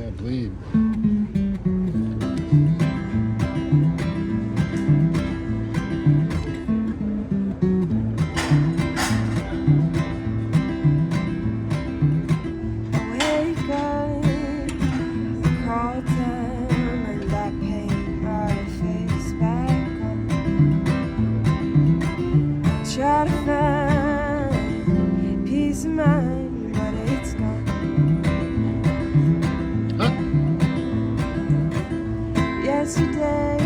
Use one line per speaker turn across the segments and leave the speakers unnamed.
Yeah, bleed.
Try to find peace of mind, but it's gone. Yesterday,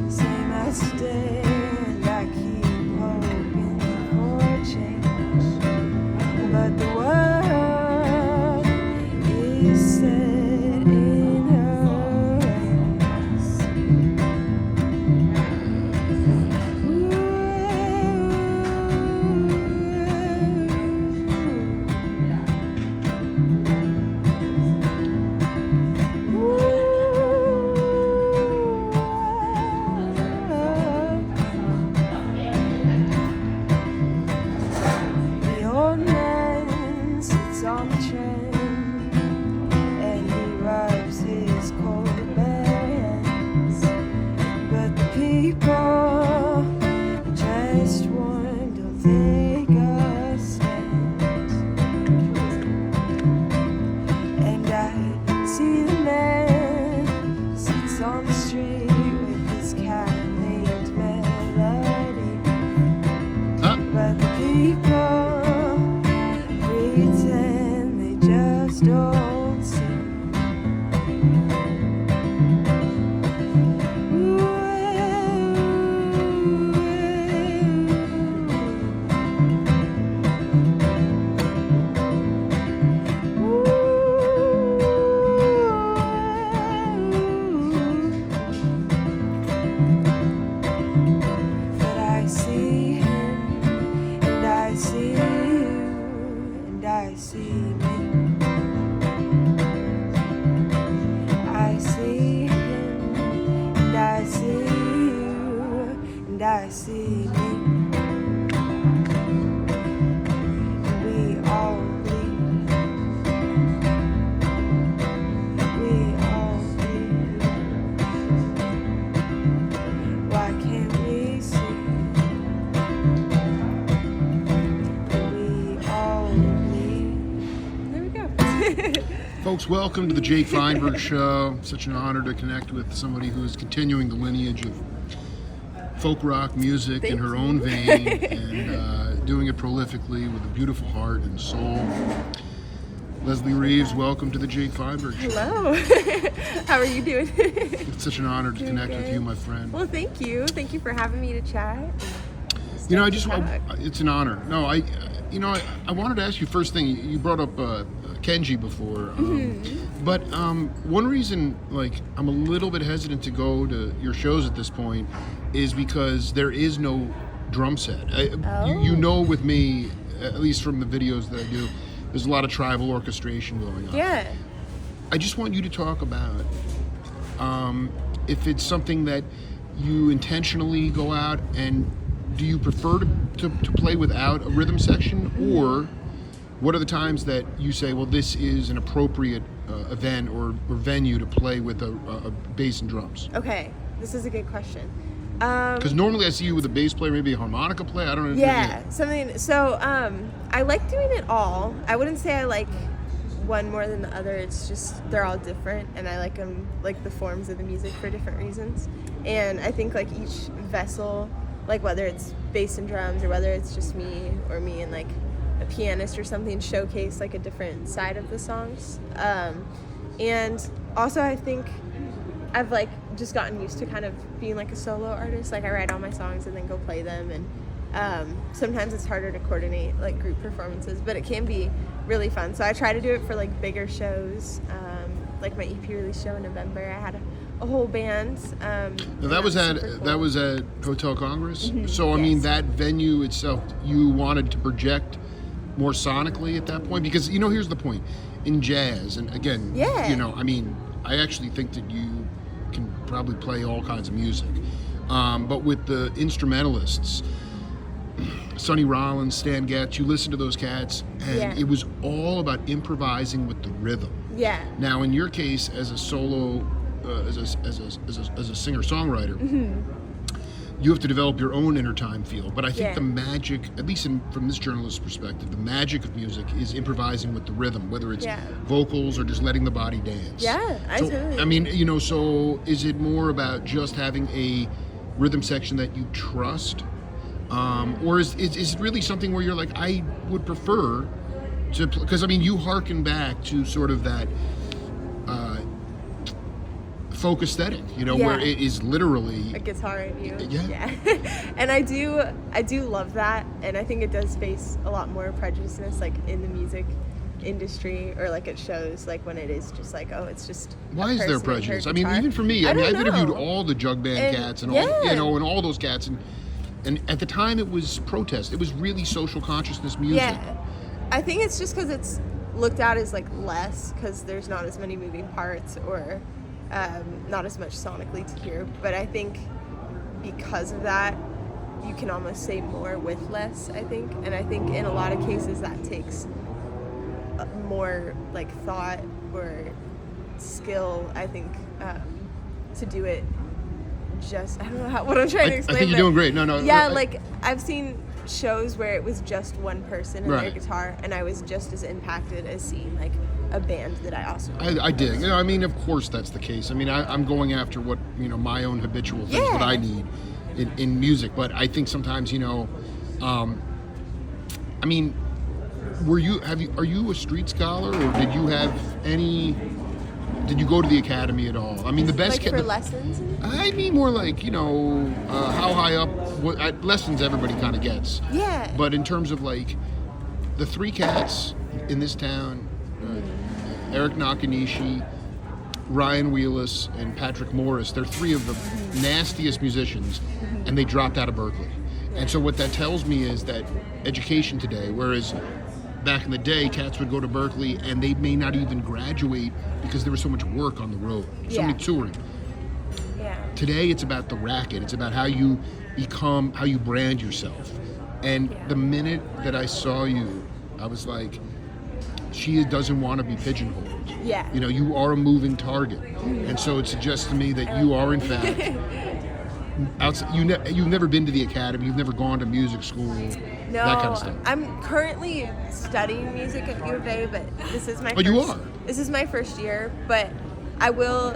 same as today, and I keep hoping for change. But the world is set in her ways. The old man sits on the train and he rubs his cold bare hands. But the people just want to take a stand. And I see the man sits on the street with his cat named Melody. But the people pretend they just don't see. But I see him, and I see you, and I see me. I see him, and I see you, and I see me. And we all bleed. We all bleed. Why can't we see? We all bleed. There we go.
Folks, welcome to the Jake Feinberg Show. Such an honor to connect with somebody who is continuing the lineage of folk rock music in her own vein and doing it prolifically with a beautiful heart and soul. Leslie Reeves, welcome to the Jake Feinberg Show.
Hello. How are you doing?
It's such an honor to
Doing
connect with
good.
you, my friend.
Well, thank you. Thank you for having me to chat.
You know,
Talk.
it's an honor. No, I wanted to ask you first thing. You brought up Kenji before, but one reason, like, I'm a little bit hesitant to go to your shows at this point is because there is no drum set. You know, with me, at least from the videos that I do, there's a lot of tribal orchestration going on.
Yeah.
I just want you to talk about if it's something that you intentionally go out and do you prefer to play without a rhythm section, or what are the times that you say, well, this is an appropriate event or venue to play with a bass and drums?
Okay. This is a good question.
Because normally I see you with a bass player, maybe a harmonica player. I don't know.
Yeah, something. So I like doing it all. I wouldn't say I like one more than the other. It's just they're all different, and I like them, like the forms of the music for different reasons. And I think like each vessel, like whether it's bass and drums or whether it's just me and like a pianist or something, showcase like a different side of the songs. And also I think I've like just gotten used to kind of being like a solo artist. Like I write all my songs and then go play them, and sometimes it's harder to coordinate like group performances, but it can be really fun. So I try to do it for like bigger shows, like my EP release show in November. I had a whole band.
Now that was at
super cool.
that was at Hotel Congress. So I mean,
Yes.
that venue itself, you wanted to project more sonically at that point, because you know, here's the point in jazz, and again,
Yeah.
you know, I mean, I actually think that you can probably play all kinds of music, but with the instrumentalists, Sonny Rollins, Stan Getz, you listen to those cats, and it was all about improvising with the rhythm.
Yeah.
Now, in your case, as a solo, as a singer-songwriter, you have to develop your own inner time feel. But I think the magic, at least from this journalist's perspective, the magic of music is improvising with the rhythm, whether it's vocals or just letting the body dance.
Yeah,
I mean, so is it more about just having a rhythm section that you trust? Or is it really something where you're like, I would prefer to, because I mean, you hearken back to sort of that folk aesthetic, where it is literally
a guitar in you.
Yeah.
And I do love that, and I think it does face a lot more prejudice, like in the music industry, or like it shows, like when it is just like, oh, it's just.
Why is there prejudice? I mean, even for me, I've interviewed all the jug band cats and all, and all those cats, and at the time it was protest. It was really social consciousness music.
Yeah, I think it's just because it's looked at as like less, because there's not as many moving parts, or not as much sonically to hear. But I think because of that, you can almost say more with less, I think. And I think in a lot of cases that takes more like thought or skill, I think, to do it. Just, I don't know what I'm trying to explain.
I think you're doing great. No.
Yeah, like I've seen shows where it was just one person and their guitar, and I was just as impacted as seeing like a band that I also
I dig. I mean, of course that's the case. I mean, I'm going after what, my own habitual things that I need in music. But I think sometimes, I mean, are you a street scholar, or did you go to the academy at all? I mean, the best
like for lessons.
I mean, more like, how high up, lessons everybody kind of gets.
Yeah.
But in terms of like the three cats in this town, Eric Nakanishi, Ryan Wheelis, and Patrick Morris, they're three of the nastiest musicians, and they dropped out of Berkeley. And so what that tells me is that education today, whereas back in the day, cats would go to Berkeley and they may not even graduate because there was so much work on the road, so many touring.
Yeah.
Today, it's about the racket. It's about how you brand yourself. And the minute that I saw you, I was like, she doesn't want to be pigeonholed.
Yeah.
You are a moving target. And so it suggests to me that you are, in fact, you've never been to the academy, you've never gone to music school, that kind of stuff.
I'm currently studying music at U of A, but this is my
you are?
This is my first year, but I will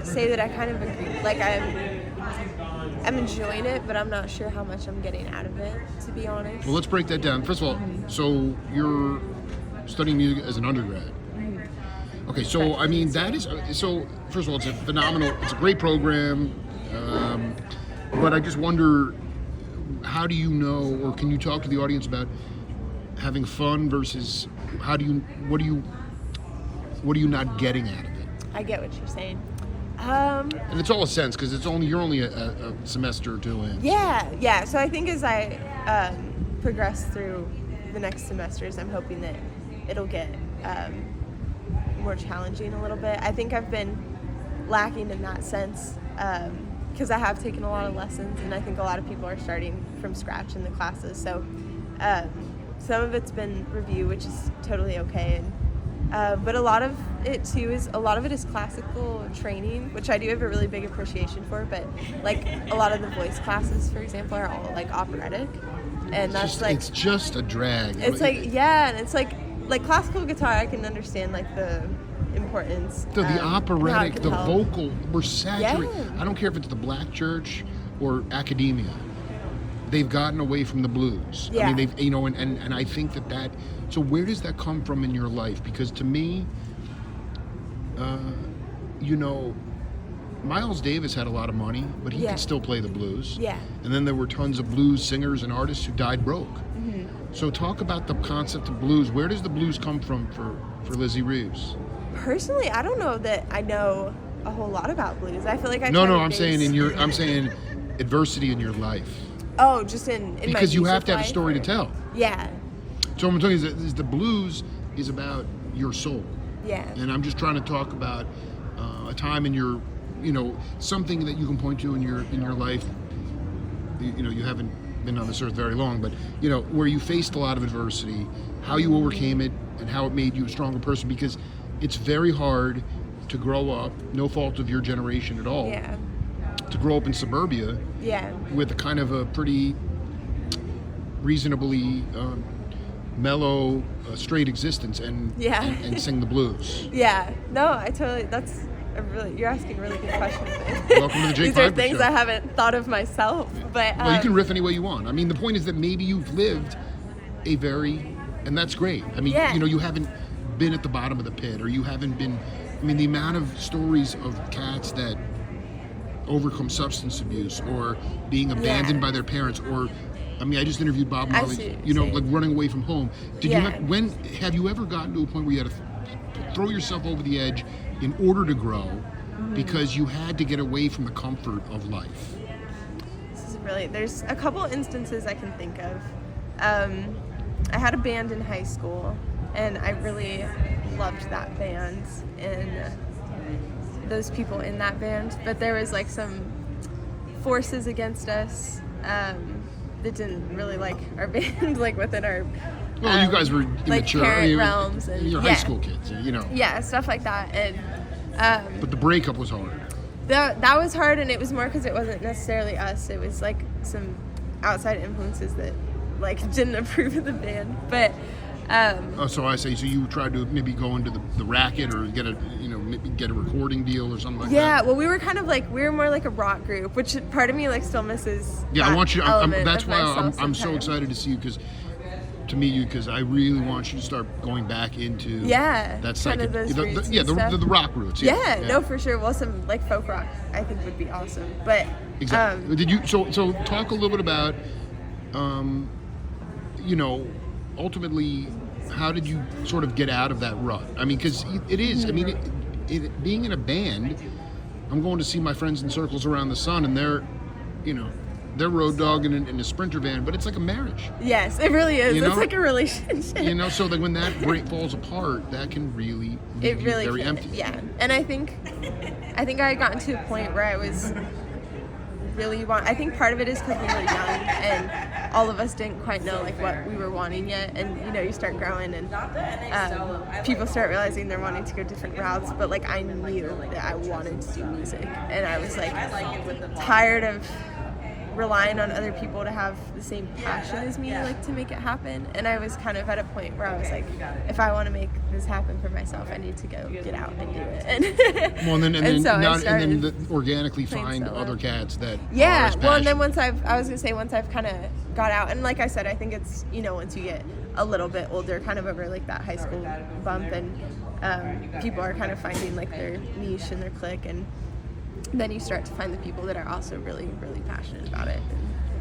say that I kind of agree. Like I'm enjoying it, but I'm not sure how much I'm getting out of it, to be honest.
Well, let's break that down. First of all, so you're studying music as an undergrad. Okay, so I mean, that is, so first of all, it's a great program, but I just wonder, how do you know, or can you talk to the audience about having fun versus what are you not getting out of it?
I get what you're saying.
And it's all a sense, because you're only a semester or two in.
Yeah. So I think as I progress through the next semesters, I'm hoping that it'll get more challenging a little bit. I think I've been lacking in that sense, because I have taken a lot of lessons, and I think a lot of people are starting from scratch in the classes. So some of it's been review, which is totally okay, and but a lot of it is classical training, which I do have a really big appreciation for. But like a lot of the voice classes, for example, are all like operatic, and
it's just a drag.
It's and it's like classical guitar, I can understand like the importance.
The operatic, the
help.
vocal, we're saturated.
Yeah.
I don't care if it's the black church or academia. They've gotten away from the blues.
Yeah.
I mean, they've, and I think that, so where does that come from in your life? Because to me, Miles Davis had a lot of money, but he could still play the blues.
Yeah.
And then there were tons of blues singers and artists who died broke.
Mm-hmm.
So talk about the concept of blues. Where does the blues come from for Lizzie Reeves?
Personally, I don't know that I know a whole lot about blues. I feel like
I'm saying adversity in your life.
Oh, just in my
because you have to have a
life,
story to tell.
Yeah.
So what I'm telling you is the blues is about your soul.
Yeah.
And I'm just trying to talk about a time in your, something that you can point to in your life. You haven't been on this earth very long, but you know, where you faced a lot of adversity, how you overcame it, and how it made you a stronger person. Because it's very hard to grow up, no fault of your generation at all,
Yeah.
to grow up in suburbia
Yeah.
with a kind of a pretty reasonably mellow, straight existence and,
Yeah.
and sing the blues.
Yeah. No, I totally. That's you're asking really good questions.
Welcome to the Jake
These are
Feinberg
things
Show.
I haven't thought of myself, but
Well, you can riff any way you want. I mean, the point is that maybe you've lived a very, and that's great. I mean,
Yeah.
you know, you haven't been at the bottom of the pit, or you haven't been. I mean, the amount of stories of cats that overcome substance abuse, or being abandoned by their parents, or I mean, I just interviewed Bob
I
Marley.
see,
You know,
see.
like running away from home. Did
Yeah.
you have you ever gotten to a point where you had to throw yourself over the edge in order to grow, because you had to get away from the comfort of life?
this is really. There's a couple instances I can think of. I had a band in high school, and I really loved that band and those people in that band. But there was like some forces against us that didn't really like our band, like within our.
Well, you guys were
like
immature.
parent realms and
you're high school kids, you know.
Yeah, stuff like that, and
But the breakup was hard.
that was hard, and it was more because it wasn't necessarily us. It was like some outside influences that like didn't approve of the band, but.
Oh, so I say, so you tried to maybe go into the racket, or get a, you know, maybe get a recording deal or something like that?
Yeah, well, we were kind of like, we were more like a rock group, which part of me like still misses.
Yeah, I
that
want you.
element
That's
of
why
myself
I'm so
sometimes.
excited to see you, to meet you, because I really want you to start going back into
Yeah,
that
kind of those roots
yeah,
and stuff.
the rock roots.
Yeah, no, for sure. Well, some like folk rock, I think would be awesome. But
Exactly. Did you so talk a little bit about, you know, ultimately, how did you sort of get out of that rut? I mean, because it is. I mean, being in a band, I'm going to see my friends in Circles Around the Sun, and they're, you know, they're road dogging in a Sprinter van, but it's like a marriage.
yes, it really is.
You know?
It's like a relationship.
You know, so that when that break falls apart, that can really
It
leave you
really
very
can,
empty.
yeah. And I think I had gotten to a point where I was really I think part of it is because we were young and all of us didn't quite know like what we were wanting yet, and you know, you start growing and people start realizing they're wanting to go different routes, but like I knew that I wanted to do music, and I was like tired of relying on other people to have the same passion as me, like to make it happen. And I was kind of at a point where I was like, if I want to make this happen for myself, I need to go get out and do it. And
Well, and then organically
playing
find
solo.
other cats that are
yeah,
as
well, and then
passionate.
once I've kind of got out, and like I said, I think it's, you know, once you get a little bit older, kind of over like that high school bump, and people are kind of finding like their niche and their clique, and then you start to find the people that are also really, really passionate about it.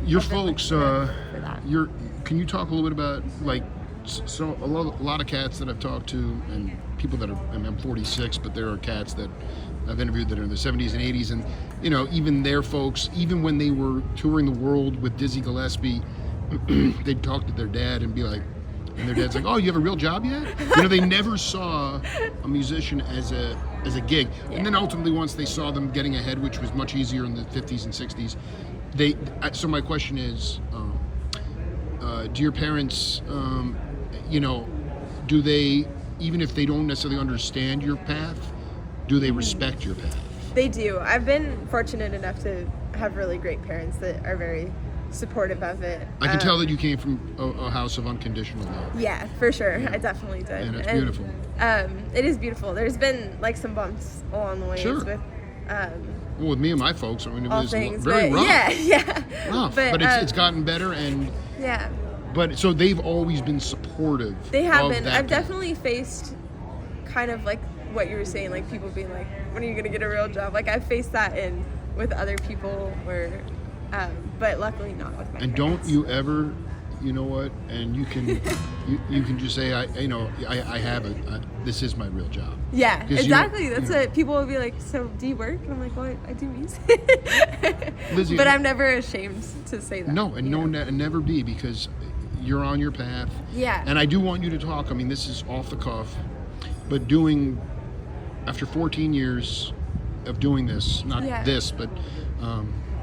Your
I've been
folks,
lucky for that.
can you talk a little bit about, like, so a lot of cats that I've talked to, and people that are, I mean, I'm 46, but there are cats that I've interviewed that are in the 70s and 80s, and, you know, even their folks, even when they were touring the world with Dizzy Gillespie, they'd talk to their dad and be like, and their dad's like, "Oh, you have a real job yet?" You know, they never saw a musician as a gig.
Yeah.
And then ultimately, once they saw them getting ahead, which was much easier in the 50s and 60s, so my question is, do your parents, you know, do they, even if they don't necessarily understand your path, do they respect your path?
They do. I've been fortunate enough to have really great parents that are very supportive of it.
I can tell that you came from a house of unconditional love.
Yeah, for sure. I definitely did.
And it's beautiful.
It is beautiful. There's been like some bumps along the way
Sure.
with
Well, with me and my folks, I mean, it
all
was
things,
very
but
rough.
yeah.
Rough, but it's gotten better, and
yeah.
but so they've always been supportive.
They have
of
been.
that
I've
path.
definitely faced kind of like what you were saying, like people being like, "When are you gonna get a real job?" Like I've faced that in with other people where, but luckily not with my
And
parents.
don't you ever, you know what? And you can, you can just say, I have it. This is my real job.
Yeah,
'Cause you-
exactly. That's
you know.
what people will be like. So do you work? And I'm like, well, I do music.
Lizzie,
but I'm never ashamed to say that.
No, and
you
no,
know?
never be, because you're on your path.
Yeah.
And I do want you to talk. I mean, this is off the cuff, but after 14 years of doing this, not
Yeah.
this, but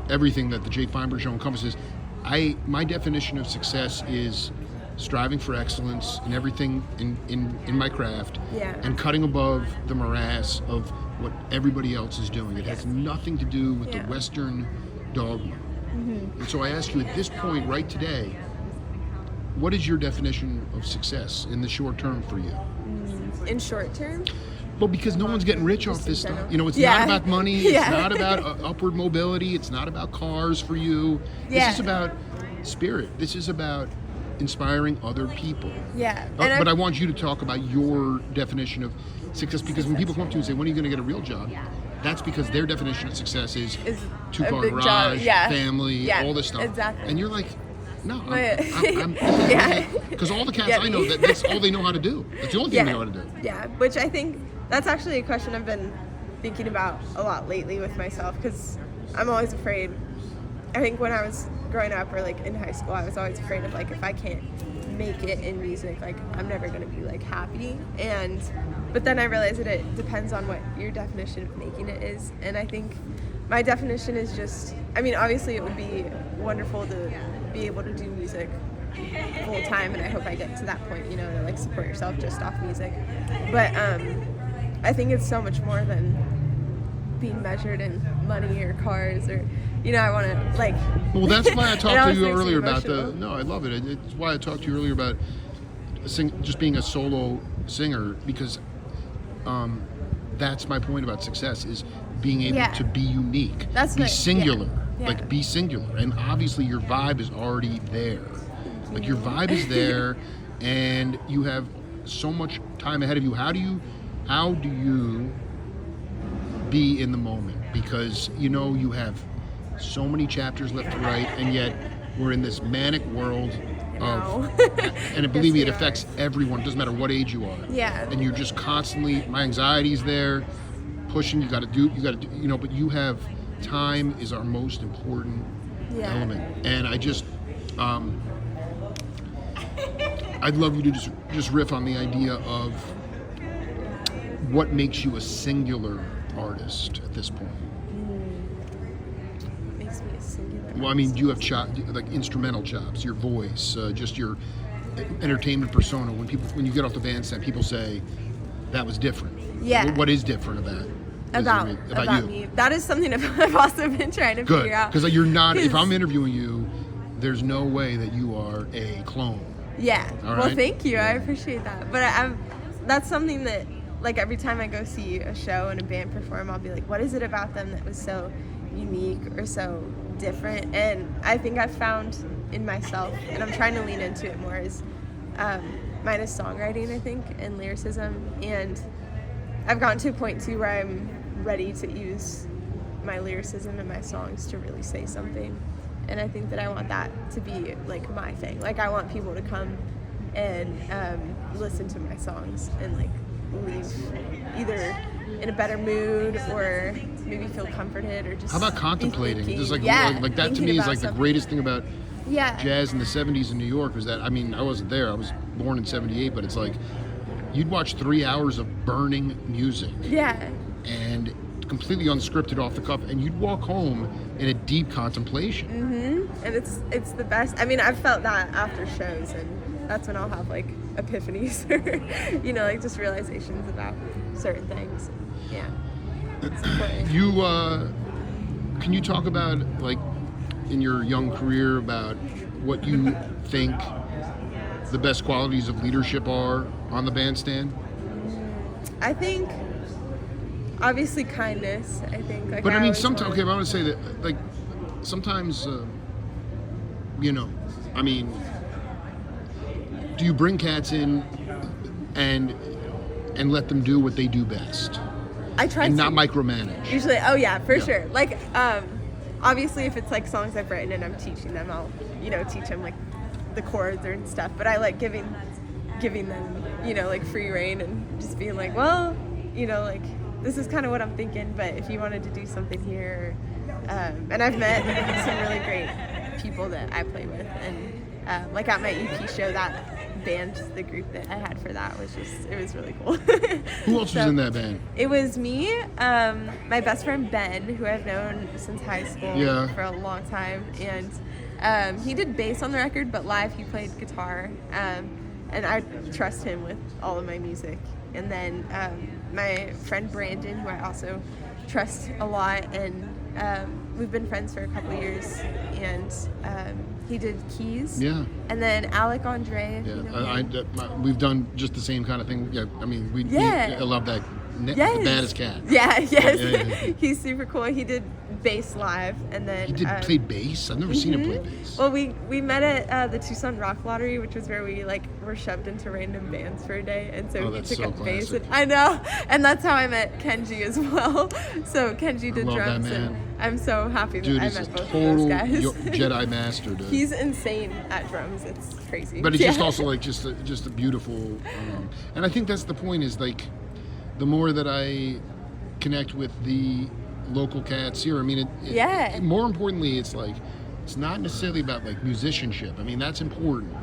everything that the Jake Feinberg Show encompasses, my definition of success is striving for excellence in everything in my craft,
Yeah.
and cutting above the morass of what everybody else is doing. It has nothing to do with the
Yeah.
Western dogma. And so I ask you at this point, right today, what is your definition of success in the short term for you?
In short term?
Well, because no one's getting rich off this
in
stuff.
general.
You know, it's
Yeah.
not about money. It's
Yeah.
not about upward mobility. It's not about cars for you.
Yeah.
This is about spirit. This is about inspiring other people.
Yeah.
But I want you to talk about your definition of success, because when people come up to you and say, when are you going to get a real job? That's because their definition of success is
Is
two-car
a big job.
garage,
Yeah.
family,
Yeah,
all this stuff.
exactly.
And you're like, no,
Yeah.
because all the cats
Yeah.
I know, that's all they know how to do. That's the only thing they know how to do.
Yeah, which I think that's actually a question I've been thinking about a lot lately with myself, because I'm always afraid. I think when I was growing up or like in high school, I was always afraid of like, if I can't make it in music, like I'm never gonna be like happy. But then I realized that it depends on what your definition of making it is. And I think my definition is just, I mean, obviously it would be wonderful to be able to do music full time, and I hope I get to that point, you know, to like support yourself just off music. But I think it's so much more than being measured in money or cars, or, you know, I want to like.
Well, that's why I
It
talked to
always
you
makes me
earlier about
emotional.
No, I love it. It's why I talked to you earlier about just being a solo singer, because that's my point about success, is being able
Yeah.
to be unique,
That's
be
what-
singular,
yeah.
like be singular. And obviously your vibe is already there. Like your vibe is there, and you have so much time ahead of you. How do you be in the moment? Because you know you have so many chapters left to write, and yet we're in this manic world of, and believe me, it
we
affects everyone. It doesn't matter what age you are.
Yeah.
And you're just constantly, my anxiety's there, pushing. You got to do. You know. But you have time is our most important element, and I just. I'd love you to just riff on the idea of what makes you a singular artist at this point.
Makes me a singular.
Well, I mean, do you have like instrumental chops, your voice, just your entertainment persona? When you get off the bandstand, people say that was different.
Yeah.
What is different about
About
you?
me. That is something I've also been trying to
Good,
figure out.
because you're not. If I'm interviewing you, there's no way that you are a clone.
Yeah.
All
Well,
right.
thank you. I appreciate that. But that's something that, like, every time I go see a show and a band perform, I'll be like, what is it about them that was so unique or so different? And I think I've found in myself, and I'm trying to lean into it more, is mine is songwriting, I think, and lyricism. And I've gotten to a point, too, where I'm ready to use my lyricism in my songs to really say something. And I think that I want that to be like my thing. Like, I want people to come and listen to my songs and like leave either in a better mood or maybe feel comforted or just.
How about contemplating?
be
Just
thinking.
like that to
thinking
me is
about
like the
something.
greatest thing about
Yeah.
jazz in the 70s in New York was that, I mean, I wasn't there. I was born in 78, but it's like you'd watch 3 hours of burning music
Yeah.
and completely unscripted, off the cuff, and you'd walk home in a deep contemplation.
And it's the best. I mean, I've felt that after shows, and that's when I'll have like epiphanies or, you know, like just realizations about certain things. Yeah. It's important.
You can you talk about, like, in your young career, about what you think the best qualities of leadership are on the bandstand?
I think obviously kindness. I think. Like,
But I mean,
always
sometimes,
want-
okay, but I want to say that, like, sometimes, you know, I mean, do you bring cats in and let them do what they do best
I try
and
to
not micromanage?
usually. Oh yeah, for
Yeah.
sure. Like, obviously, if it's like songs I've written and I'm teaching them, I'll, you know, teach them like the chords and stuff. But I like giving them, you know, like free reign and just being like, well, you know, like, this is kind of what I'm thinking, but if you wanted to do something here, and I've met some really great people that I play with, and like at my EP show, that band, the group that I had for that was just, it was really cool.
Who else was in that band?
It was me, my best friend Ben, who I've known since high school
Yeah.
for a long time, and He did bass on the record, but live he played guitar. And I trust him with all of my music. And then my friend Brandon, who I also trust a lot, and we've been friends for a couple years, and he did keys.
Yeah.
And then Alec Andre.
Yeah,
you know him.
we've done just the same kind of thing. Yeah, I mean,
Yeah.
I love that.
Yes.
The baddest cat.
Yeah, yes.
Yeah.
He's super cool. He did bass live, and then
He did play bass. I've never seen him play bass.
Well, we met at the Tucson Rock Lottery, which was where we were shoved into random bands for a day, and so he
that's
took
so
up bass.
classic.
And, I know, and that's how I met Kenji as well. So Kenji did
love that
drums,
man.
and I'm so happy that
Dude,
I
he's a
met both of
total
those guys.
Jedi master, dude.
He's insane at drums. It's crazy.
But it's just also like just a beautiful, and I think that's the point. Is like, the more that I connect with the local cats here, I mean, more importantly, it's like, it's not necessarily about like musicianship. I mean, that's important,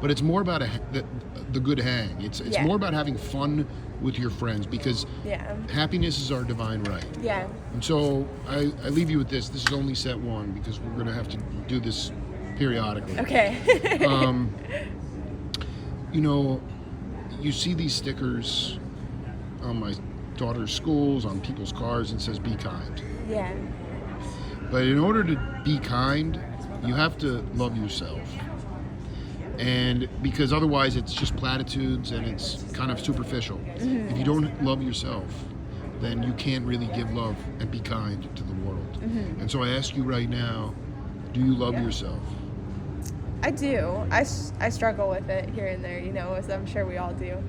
but it's more about the good hang. It's more about having fun with your friends, because happiness is our divine right.
Yeah.
And so I leave you with this. This is only set one, because we're going to have to do this periodically.
Okay.
You know, you see these stickers on my daughter's schools, on people's cars, and says, "Be kind."
Yeah.
But in order to be kind, you have to love yourself. And because otherwise it's just platitudes and it's kind of superficial.
Mm-hmm.
If you don't love yourself, then you can't really give love and be kind to the world.
Mm-hmm.
And so I ask you right now, do you love yourself?
I do. I struggle with it here and there, as I'm sure we all do.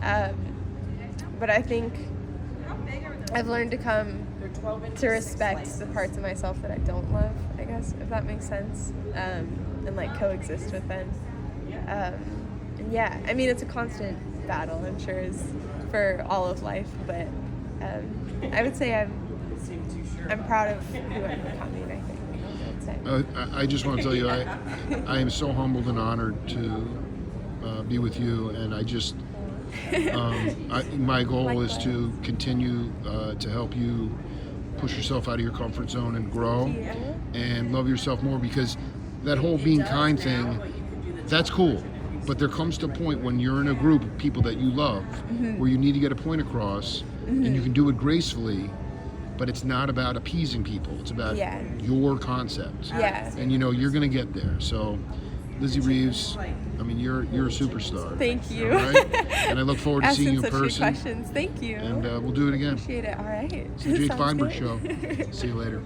But I think I've learned to come to respect the parts of myself that I don't love, I guess, if that makes sense, and like coexist with them. And yeah, I mean, it's a constant battle, I'm sure, is for all of life, but I would say I'm proud of who I'm becoming, I think.
I just want to tell you, I am so humbled and honored to be with you, and I just, my goal is to continue to help you push yourself out of your comfort zone and grow and love yourself more, because that whole being kind thing, that's cool. But there comes to a point when you're in a group of people that you love, where you need to get a point across, and you can do it gracefully, but it's not about appeasing people. It's about your concept.
Yeah.
And you're going to get there. So, Lizzie Reeves, I mean, you're a superstar.
Thank you.
All right? And I look forward to seeing you in
such good
person.
questions. Thank you.
And we'll do it again.
Appreciate it. All right.
It's the Jake
Sounds
Feinberg
good.
Show. See you later.